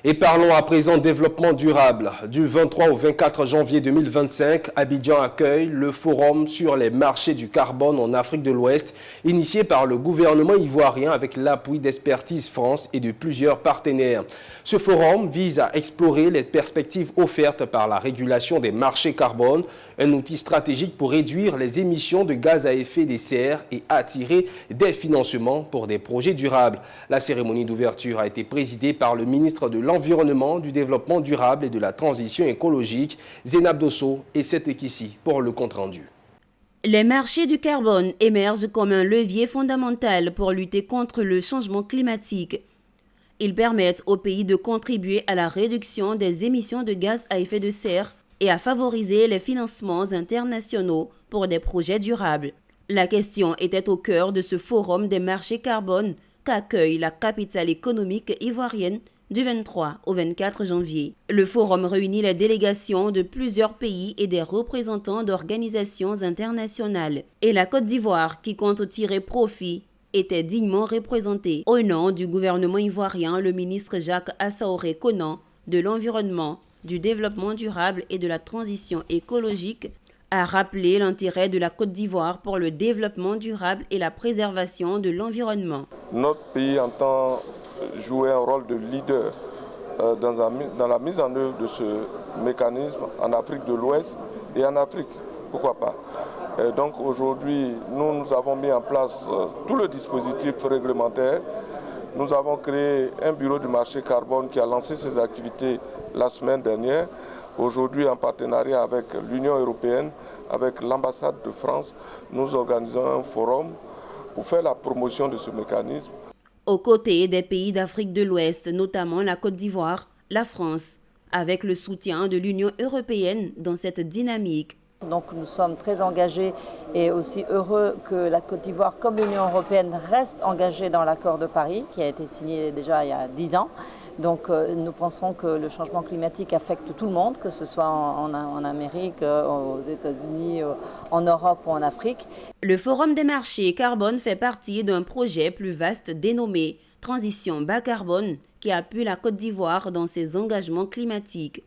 Et parlons à présent développement durable. Du 23 au 24 janvier 2025, Abidjan accueille le forum sur les marchés du carbone en Afrique de l'Ouest, initié par le gouvernement ivoirien avec l'appui d'Expertise France et de plusieurs partenaires. Ce forum vise à explorer les perspectives offertes par la régulation des marchés carbone, un outil stratégique pour réduire les émissions de gaz à effet de serre et attirer des financements pour des projets durables. La cérémonie d'ouverture a été présidée par le ministre de l'Environnement, du Développement durable et de la Transition écologique, Zainab Dosso, et c'est ici pour le compte-rendu. Les marchés du carbone émergent comme un levier fondamental pour lutter contre le changement climatique. Ils permettent aux pays de contribuer à la réduction des émissions de gaz à effet de serre et à favoriser les financements internationaux pour des projets durables. La question était au cœur de ce forum des marchés carbone qu'accueille la capitale économique ivoirienne du 23 au 24 janvier. Le forum réunit les délégations de plusieurs pays et des représentants d'organisations internationales. Et la Côte d'Ivoire, qui compte tirer profit, était dignement représentée. Au nom du gouvernement ivoirien, le ministre Jacques Assaoré Conan de l'Environnement, du Développement durable et de la Transition écologique a rappelé l'intérêt de la Côte d'Ivoire pour le développement durable et la préservation de l'environnement. Notre pays entend jouer un rôle de leader dans la mise en œuvre de ce mécanisme en Afrique de l'Ouest et en Afrique, pourquoi pas. Donc aujourd'hui, nous avons mis en place tout le dispositif réglementaire. Nous avons créé un bureau du marché carbone qui a lancé ses activités la semaine dernière. Aujourd'hui, en partenariat avec l'Union européenne, avec l'ambassade de France, nous organisons un forum pour faire la promotion de ce mécanisme. Aux côtés des pays d'Afrique de l'Ouest, notamment la Côte d'Ivoire, la France, avec le soutien de l'Union européenne dans cette dynamique. Donc nous sommes très engagés et aussi heureux que la Côte d'Ivoire comme l'Union européenne restent engagés dans l'accord de Paris qui a été signé déjà il y a 10 ans. Donc nous pensons que le changement climatique affecte tout le monde, que ce soit en Amérique, aux États-Unis, en Europe ou en Afrique. Le Forum des marchés carbone fait partie d'un projet plus vaste dénommé Transition bas carbone qui appuie la Côte d'Ivoire dans ses engagements climatiques.